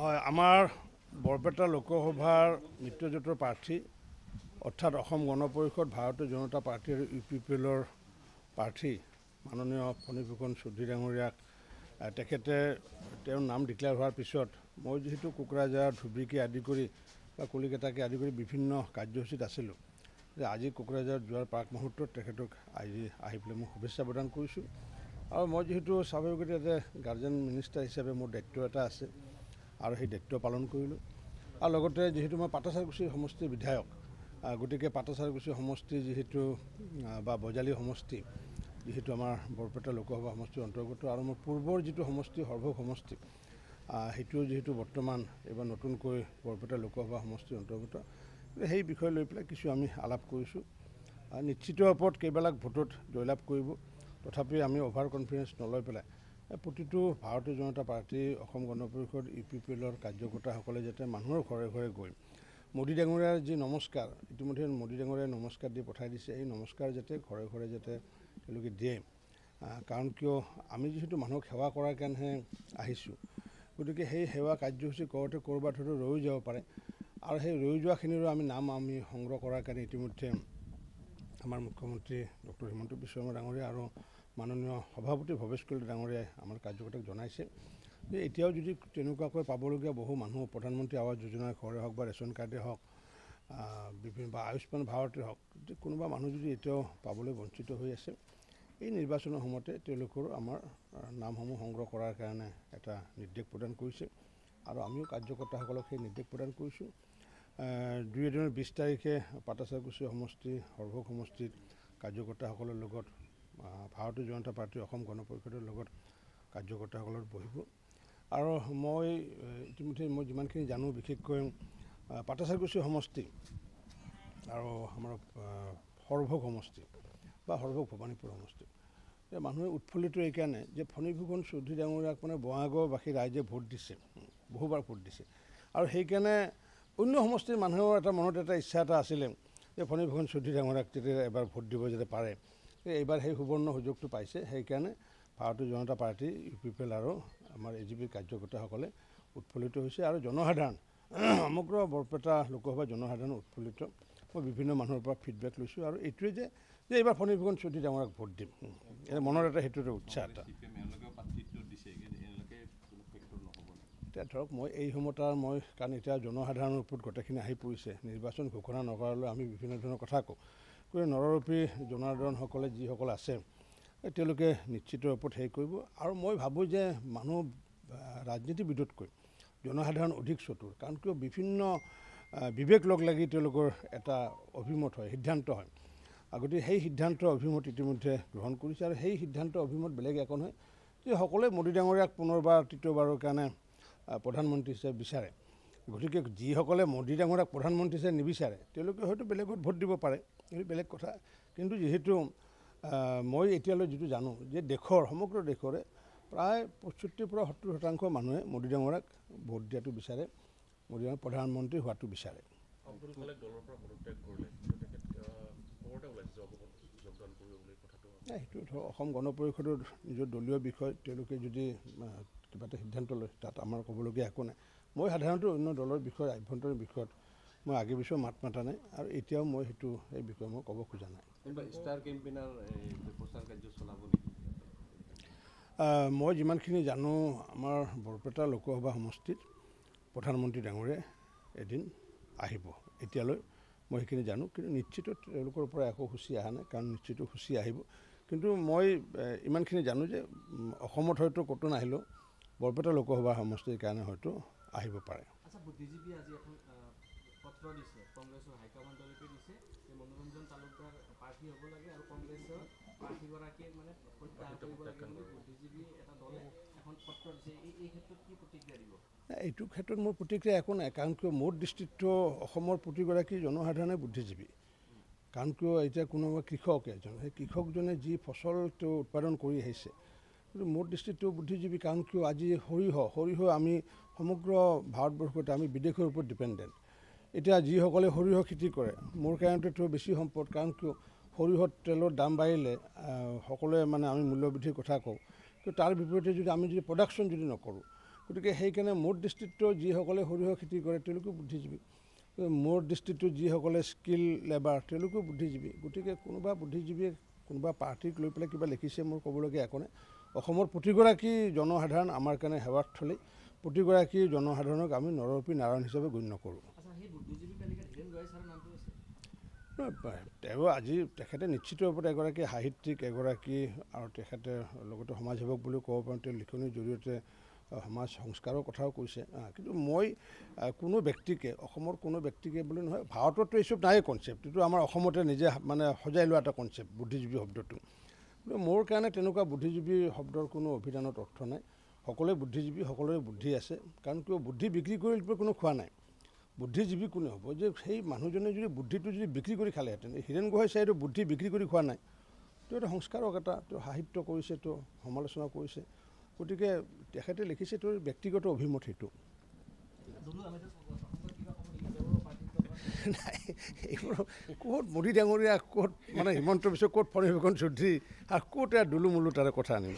আমাৰ বৰপেটা লোকসভাৰ মিত্ৰজোঁটৰ প্ৰাৰ্থী অৰ্থাৎ অসম গণ পৰিষদ ভাৰতীয় জনতা পাৰ্টি আৰু UPPLৰ প্ৰাৰ্থী মাননীয় ফণীভূষণ চৌধুৰী ডাঙৰীয়াক তেখেতে তেওঁৰ নাম ডিক্লেয়াৰ হোৱাৰ পিছত মই যিহেতু কোকৰাঝাৰ ধুবুৰীকে আদি কৰি বা কলিকতাকে আদি কৰি বিভিন্ন কাৰ্যসূচীত আছিলোঁ যে আজি কোকৰাঝাৰত যোৱাৰ প্ৰাক মুহূৰ্তত তেখেতক আজি আহি পেলাই মই শুভেচ্ছা প্ৰদান কৰিছোঁ আৰু মই যিহেতু স্বাভাৱিকতে এটা গাৰ্জেন মিনিষ্টাৰ হিচাপে মোৰ দায়িত্ব এটা আছে আৰু সেই দায়িত্ব পালন কৰিলোঁ আৰু লগতে যিহেতু মই পাটাচাৰকুছি সমষ্টিৰ বিধায়ক গতিকে পাটাচাৰকুছি সমষ্টি যিহেতু বা বজালী সমষ্টি যিহেতু আমাৰ বৰপেটা লোকসভা সমষ্টিৰ অন্তৰ্গত আৰু মোৰ পূৰ্বৰ যিটো সমষ্টি সৰভোগ সমষ্টি সেইটো যিহেতু বৰ্তমান এইবাৰ নতুনকৈ বৰপেটা লোকসভা সমষ্টিৰ অন্তৰ্গত সেই বিষয় লৈ পেলাই কিছু আমি আলাপ কৰিছোঁ নিশ্চিত ওপৰত কেইবালাক ভোটত জয়লাভ কৰিব তথাপি আমি অভাৰ কনফিডেন্স নলৈ পেলাই প্ৰতিটো ভাৰতীয় জনতা পাৰ্টি অসম গণ পৰিষদ UPPLৰ কাৰ্যকৰ্তাসকলে যাতে মানুহৰ ঘৰে ঘৰে গৈ মোদী ডাঙৰীয়াৰ যি নমস্কাৰ ইতিমধ্যে মোদী ডাঙৰীয়াই নমস্কাৰ দি পঠাই দিছে এই নমস্কাৰ যাতে ঘৰে ঘৰে যাতে তেওঁলোকে দিয়ে কাৰণ কিয় আমি যিহেতু মানুহক সেৱা কৰাৰ কাৰণেহে আহিছোঁ গতিকে সেই সেৱা কাৰ্যসূচী কৰোঁতে ক'ৰবাত হয়তো ৰৈ যাব পাৰে আৰু সেই ৰৈ যোৱাখিনিৰো আমি নাম আমি সংগ্ৰহ কৰাৰ কাৰণে ইতিমধ্যে আমাৰ মুখ্যমন্ত্ৰী ডক্টৰ হিমন্ত বিশ্ব শৰ্মা ডাঙৰীয়া আৰু মাননীয় সভাপতি ভৱেশ কলিতা ডাঙৰীয়াই আমাৰ কাৰ্যকৰ্তাক জনাইছে যে এতিয়াও যদি তেনেকুৱাকৈ পাবলগীয়া বহু মানুহ প্ৰধানমন্ত্ৰী আৱাস যোজনাৰ ঘৰে হওক বা ৰেচন কাৰ্ডে হওক বিভিন্ন বা আয়ুষ্মান ভাৰতে হওক যদি কোনোবা মানুহ যদি এতিয়াও পাবলৈ বঞ্চিত হৈ আছে এই নিৰ্বাচনৰ সময়তে তেওঁলোকৰ আমাৰ নামসমূহ সংগ্ৰহ কৰাৰ কাৰণে এটা নিৰ্দেশ প্ৰদান কৰিছে আৰু আমিও কাৰ্যকৰ্তাসকলক সেই নিৰ্দেশ প্ৰদান কৰিছোঁ 20 তাৰিখে পাটাচাৰকুছি সমষ্টি সৰভোগ সমষ্টিত কাৰ্যকৰ্তাসকলৰ লগত ভাৰতীয় জনতা পাৰ্টি অসম গণ পৰিষদৰ লগত কাৰ্যকৰ্তাসকলৰ বহিব আৰু মই ইতিমধ্যে মই যিমানখিনি জানো বিশেষকৈ পাটাচাৰকুছি সমষ্টি আৰু আমাৰ সৰভোগ সমষ্টি বা সৰভোগ ভৱানীপুৰ সমষ্টি মানুহে উৎফুল্লিত এইকাৰণে যে ফণীভূষণ চৌধুৰী ডাঙৰীয়াক মানে বঙাইগাঁওবাসী ৰাইজে ভোট দিছে বহুবাৰ ভোট দিছে আৰু সেইকাৰণে অন্য সমষ্টিৰ মানুহৰ এটা মনত এটা ইচ্ছা এটা আছিলে যে ফণীভূষণ চৌধুৰী ডাঙৰীয়াক যেতিয়া এবাৰ ভোট দিব যাতে পাৰে এইবাৰ সেই সুবৰ্ণ সুযোগটো পাইছে সেইকাৰণে ভাৰতীয় জনতা পাৰ্টি UPPL আৰু আমাৰ AGPৰ কাৰ্যকৰ্তাসকলে উৎফুল্লিত হৈছে আৰু জনসাধাৰণ সমগ্ৰ বৰপেটা লোকসভা জনসাধাৰণ উৎফুল্লিত মই বিভিন্ন মানুহৰ পৰা ফিডবেক লৈছোঁ আৰু এইটোৱে যে এইবাৰ ফণীভূষণ চৌধুৰী ডাঙৰীয়াক ভোট দিম মনৰ এটা সেইটো এটা উৎসাহ এটা এতিয়া ধৰক মই এই সময়ত মই কাৰণ এতিয়া জনসাধাৰণৰ ওপৰত গোটেইখিনি আহি পৰিছে নিৰ্বাচন ঘোষণা নকৰালৈ আমি বিভিন্ন ধৰণৰ কথা কওঁ গতিকে নৰৰূপী জনাৰ্দনসকলে যিসকল আছে তেওঁলোকে নিশ্চিত ওপৰত হেৰি কৰিব আৰু মই ভাবোঁ যে মানুহ ৰাজনীতিবিদতকৈ জনসাধাৰণ অধিক চতুৰ কাৰণ কিয় বিভিন্ন বিবেক লগ লাগি তেওঁলোকৰ এটা অভিমত হয় সিদ্ধান্ত হয় গতিকে সেই সিদ্ধান্ত অভিমত ইতিমধ্যে গ্ৰহণ কৰিছে আৰু সেই সিদ্ধান্ত অভিমত বেলেগ একো নহয় যে সকলোৱে মোদী ডাঙৰীয়াক পুনৰবাৰ তৃতীয়বাৰৰ কাৰণে প্ৰধানমন্ত্ৰী হিচাপে বিচাৰে গতিকে যিসকলে মোদী ডাঙৰীয়াক প্ৰধানমন্ত্ৰী হিচাপে নিবিচাৰে তেওঁলোকে হয়তো বেলেগত ভোট দিব পাৰে সেইটো বেলেগ কথা কিন্তু যিহেতু মই এতিয়ালৈ যিটো জানো যে দেশৰ সমগ্ৰ দেশৰে প্ৰায় 75 পৰা 70% মানুহে মোদী ডাঙৰীয়াক ভোট দিয়াটো বিচাৰে মোদী ডাঙৰীয়াক প্ৰধানমন্ত্ৰী হোৱাটো বিচাৰে সেইটো ধৰক অসম গণ পৰিষদৰ নিজৰ দলীয় বিষয় তেওঁলোকে যদি কিবা এটা সিদ্ধান্ত লয় তাত আমাৰ ক'বলগীয়া একো নাই মই সাধাৰণতে অন্য দলৰ বিষয় আভ্যন্তৰীণ বিষয়ত মই আগে পিছেও মাত মাতা নাই আৰু এতিয়াও মই সেইটো এই বিষয়ে মই ক'ব খোজা নাই মই যিমানখিনি জানো আমাৰ বৰপেটা লোকসভা সমষ্টিত প্ৰধানমন্ত্ৰী ডাঙৰীয়া এদিন আহিব এতিয়ালৈ মই সেইখিনি জানো কিন্তু নিশ্চিত তেওঁলোকৰ পৰা একো সূচী অহা নাই কাৰণ নিশ্চিত সূচী আহিব কিন্তু মই ইমানখিনি জানো যে অসমত হয়তো ক'তো নাহিলেও বৰপেটা লোকসভা সমষ্টিৰ কাৰণে হয়তো আহিব পাৰে কংগ্ৰেছৰ হাইকমাণ্ডলৈকে দিছে যে মনোৰঞ্জন তালুকদাৰ প্ৰাৰ্থী হ'ব লাগে আৰু কংগ্ৰেছৰ প্ৰাৰ্থীগৰাকীয়ে মানে প্ৰত্যাহাৰ কৰিব লাগে বুলি বুদ্ধিজীৱী এটা দলে এখন পত্ৰ দিছে এই ক্ষেত্ৰত কি প্ৰতিক্ৰিয়া দিব এইটো ক্ষেত্ৰত মোৰ প্ৰতিক্ৰিয়া একো নাই কাৰণ কিয় মোৰ দৃষ্টিতটো অসমৰ প্ৰতিগৰাকী জনসাধাৰণে বুদ্ধিজীৱী কাৰণ কিয় এতিয়া কোনোবা কৃষক এজন সেই কৃষকজনে যি ফচল তেওঁ উৎপাদন কৰি আহিছে কিন্তু মোৰ দৃষ্টিতটো বুদ্ধিজীৱী কাৰণ কিয় আজি সৰিয়হ আমি সমগ্ৰ ভাৰতবৰ্ষতে আমি বিদেশৰ ওপৰত ডিপেণ্ডেণ্ট এতিয়া যিসকলে সৰিয়হ খেতি কৰে মোৰ কাৰণেতো বেছি সম্পদ কাৰণ কিয় সৰিয়হত তেলৰ দাম বাঢ়িলে সকলোৱে মানে আমি মূল্য বৃদ্ধিৰ কথা কওঁ কিন্তু তাৰ বিপৰীতে যদি আমি যদি প্ৰডাকশ্যন যদি নকৰোঁ গতিকে সেইকাৰণে মোৰ ডিষ্ট্ৰিক্টৰ যিসকলে সৰিয়হ খেতি কৰে তেওঁলোকেও বুদ্ধিজীৱী, মোৰ ডিষ্ট্ৰিক্টৰ যিসকলে স্কিল লেবাৰ তেওঁলোকেও বুদ্ধিজীৱী। গতিকে কোনোবা বুদ্ধিজীৱীয়ে কোনোবা পাৰ্টীক লৈ পেলাই কিবা লিখিছে, মোৰ ক'বলগীয়া একো নাই। অসমৰ প্ৰতিগৰাকী জনসাধাৰণ আমাৰ কাৰণে সেৱাৰ থলী, প্ৰতিগৰাকী জনসাধাৰণক আমি নৰৰূপী নাৰায়ণ হিচাপে গণ্য কৰোঁ। তেওঁ আজি তেখেতে নিশ্চিত ৰূপত এগৰাকী সাহিত্যিক, এগৰাকী আৰু তেখেতে লগতে সমাজসেৱক বুলিও ক'ব পাৰোঁ। তেওঁ লিখনিৰ জৰিয়তে সমাজ সংস্কাৰৰ কথাও কৈছে। কিন্তু মই কোনো ব্যক্তিকে, অসমৰ কোনো ব্যক্তিকে বুলি নহয়, ভাৰততো এইচব নায়েই কনচেপ্ট, এইটো আমাৰ অসমতে নিজে মানে সজাই লোৱা এটা কনচেপ্ট বুদ্ধিজীৱী শব্দটো। কিন্তু মোৰ কাৰণে তেনেকুৱা বুদ্ধিজীৱী শব্দৰ কোনো অভিধানত অৰ্থ নাই। সকলোৱে বুদ্ধিজীৱী, সকলোৰে বুদ্ধি আছে। কাৰণ কিয় বুদ্ধি বিক্ৰী কৰি কোনো খোৱা নাই। বুদ্ধিজীৱী কোনে হ'ব? যে সেই মানুহজনে যদি বুদ্ধিটো যদি বিক্ৰী কৰি খালেহেঁতেন। হীৰেণ গোহাঁই চাইটো বুদ্ধি বিক্ৰী কৰি খোৱা নাই। তেওঁ এটা সংস্কাৰক, তেওঁ সাহিত্য কৰিছে, তেওঁ সমালোচনা কৰিছে। গতিকে তেখেতে লিখিছে, তেওঁৰ ব্যক্তিগত অভিমত সেইটো। নাই, এইবোৰ ক'ত মোদী ডাঙৰীয়া, ক'ত মানে হিমন্ত বিশ্ব, ক'ত ফণীভূষণ চৌধুৰী আৰু ক'ত দুলুমুলু তাৰে কথা আনিম।